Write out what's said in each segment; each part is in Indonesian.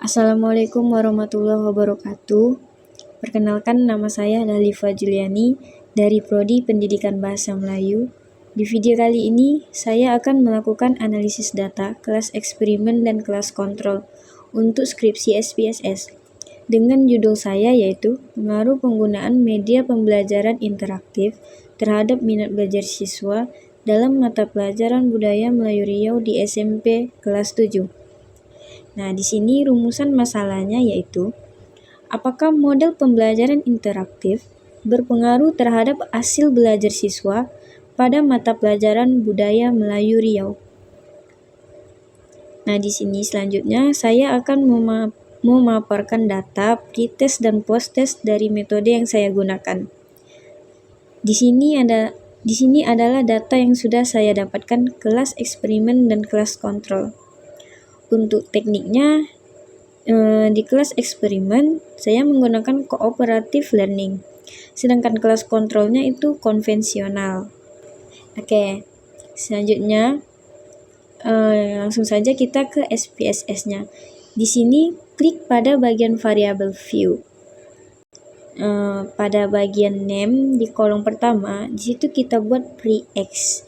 Assalamualaikum warahmatullahi wabarakatuh. Perkenalkan, nama saya Dalifa Juliani dari Prodi Pendidikan Bahasa Melayu. Di video kali ini, saya akan melakukan analisis data, kelas eksperimen, dan kelas kontrol untuk skripsi SPSS. Dengan judul saya yaitu Pengaruh Penggunaan Media Pembelajaran Interaktif terhadap Minat Belajar Siswa dalam Mata Pelajaran Budaya Melayu Riau di SMP kelas 7. Nah, di sini rumusan masalahnya yaitu apakah model pembelajaran interaktif berpengaruh terhadap hasil belajar siswa pada mata pelajaran budaya Melayu Riau. Nah, di sini selanjutnya saya akan memaparkan data pretest dan posttest dari metode yang saya gunakan. Di sini adalah data yang sudah saya dapatkan kelas eksperimen dan kelas kontrol. Untuk tekniknya, di kelas eksperimen saya menggunakan cooperative learning, sedangkan kelas kontrolnya itu konvensional. Oke, selanjutnya langsung saja kita ke SPSS-nya. Di sini klik pada bagian variable view. Pada bagian name di kolom pertama, di situ kita buat pre-X.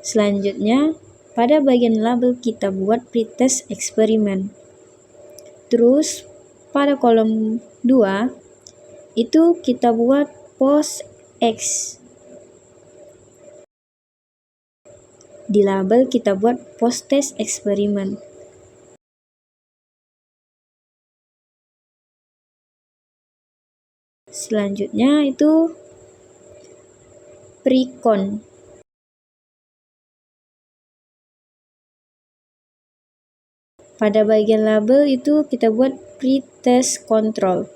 Selanjutnya, pada bagian label kita buat pretest eksperimen. Terus, pada kolom 2, itu kita buat post X. Di label kita buat post test eksperimen. Selanjutnya itu precon. Pada bagian label itu kita buat pretest control.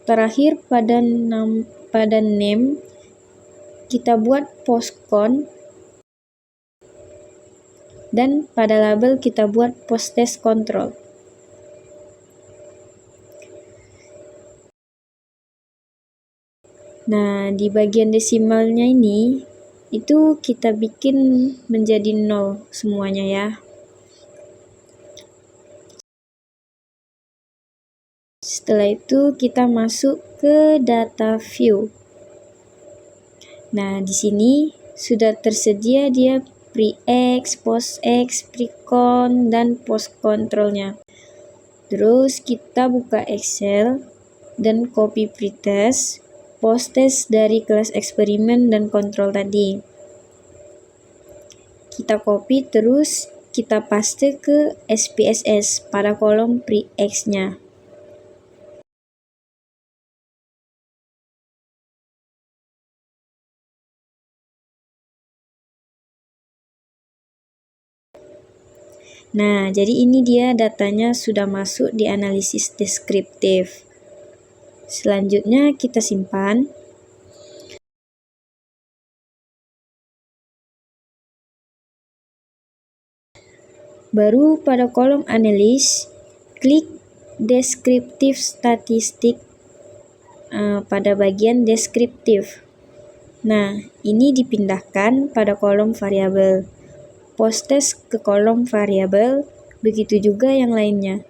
Terakhir pada name kita buat postcon, dan pada label kita buat post test control. Nah, di bagian desimalnya ini itu kita bikin menjadi 0 semuanya ya. Setelah itu kita masuk ke data view. Nah, di sini sudah tersedia dia pre-X, post-X, precon, dan post controlnya. Terus kita buka Excel dan copy pretest, post-test dari kelas eksperimen dan kontrol tadi. Kita copy terus kita paste ke SPSS pada kolom pre-X-nya. Nah, jadi ini dia datanya sudah masuk di analisis deskriptif. Selanjutnya kita simpan. Baru pada kolom analis, klik deskriptif statistik pada bagian deskriptif. Nah, ini dipindahkan pada kolom variabel. Post test ke kolom variabel, begitu juga yang lainnya.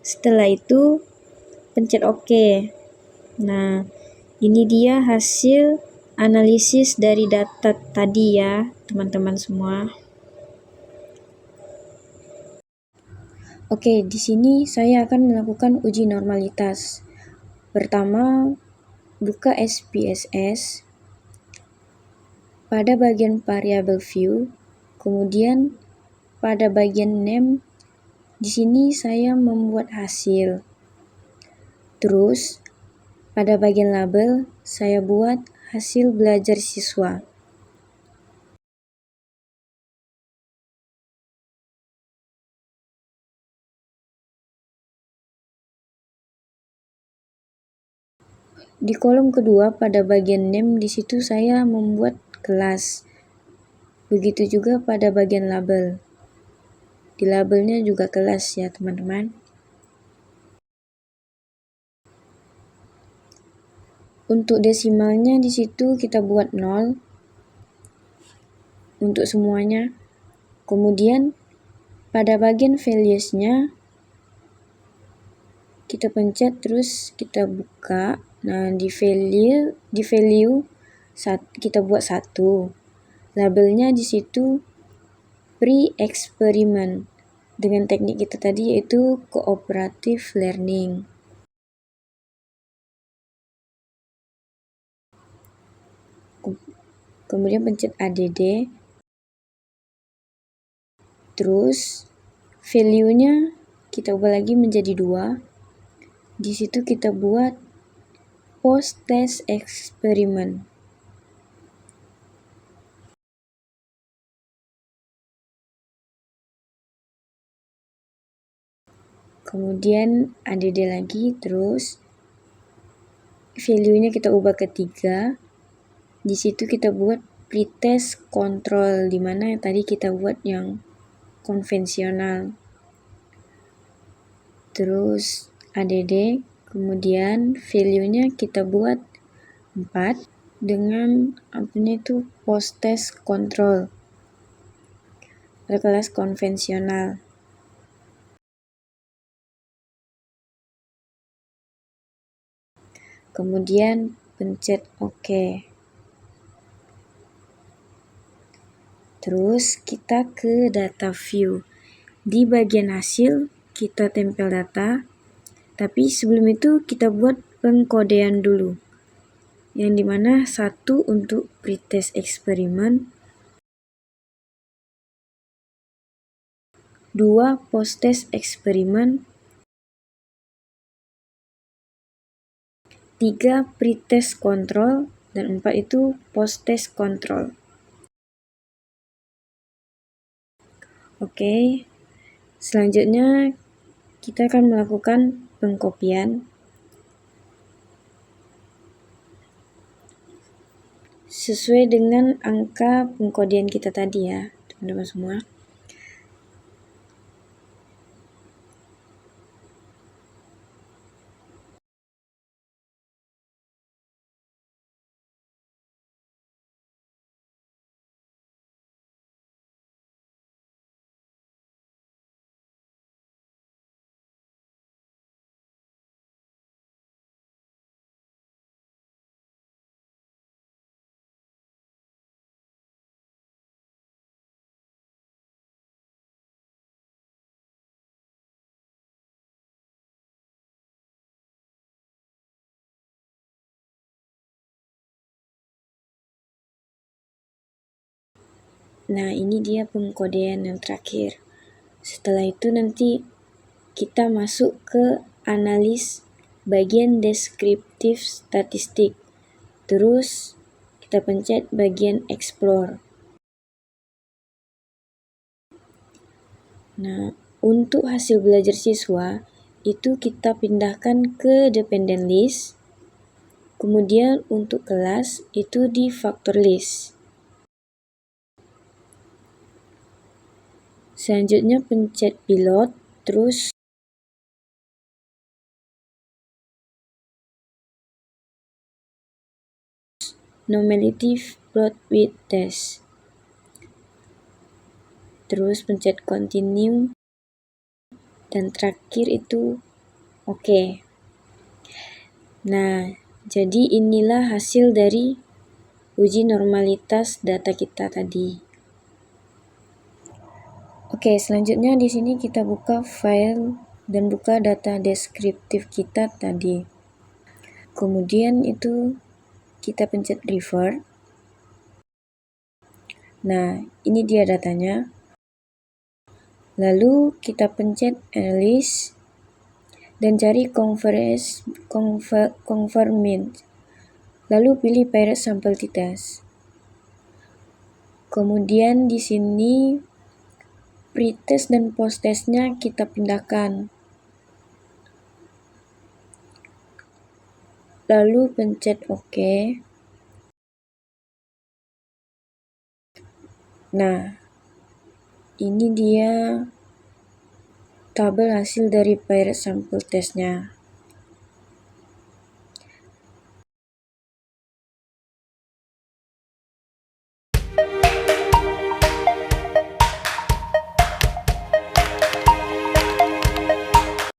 Setelah itu, pencet OK. Nah, ini dia hasil analisis dari data tadi ya, teman-teman semua. Oke, di sini saya akan melakukan uji normalitas. Pertama, buka SPSS. Pada bagian variable view, kemudian pada bagian name, di sini saya membuat hasil. Terus, pada bagian label, saya buat hasil belajar siswa. Di kolom kedua pada bagian name di situ saya membuat kelas. Begitu juga pada bagian label. Di labelnya juga kelas ya teman-teman. Untuk desimalnya di situ kita buat 0 untuk semuanya. Kemudian pada bagian values-nya kita pencet terus kita buka. Nah, di value kita buat 1. Labelnya di situ pre-experiment dengan teknik kita tadi yaitu cooperative learning. Kemudian pencet add. Terus value-nya kita ubah lagi menjadi 2. Di situ kita buat post test experiment. Kemudian add lagi, terus value-nya kita ubah ke 3. Di situ kita buat pretest control, di mana tadi kita buat yang konvensional. Terus add, kemudian value-nya kita buat 4 dengan post test control pada kelas konvensional. Kemudian pencet OK. Terus kita ke data view. Di bagian hasil kita tempel data, tapi sebelum itu kita buat pengkodean dulu. Yang dimana 1 untuk pretest eksperimen, 2 post test eksperimen, 3 pretest control, dan 4 itu post test control. Oke, selanjutnya kita akan melakukan pengkopian. Sesuai dengan angka pengkodean kita tadi ya, teman-teman semua. Nah, ini dia pengkodean yang terakhir. Setelah itu nanti kita masuk ke analis bagian deskriptif statistik. Terus kita pencet bagian explore. Nah, untuk hasil belajar siswa itu kita pindahkan ke dependent list. Kemudian untuk kelas itu di factor list. Selanjutnya pencet pilot, terus nominative plot with test. Terus pencet continue, dan terakhir itu OK. Nah, jadi inilah hasil dari uji normalitas data kita tadi. Oke, selanjutnya di sini kita buka file dan buka data deskriptif kita tadi. Kemudian itu kita pencet revert. Nah, ini dia datanya. Lalu kita pencet analyze dan cari conformant. Lalu pilih pirate sample t-test. Kemudian di sini pretest dan post testnya kita pindahkan. lalu pencet OK. Nah, ini dia tabel hasil dari Pirate Sample Testnya.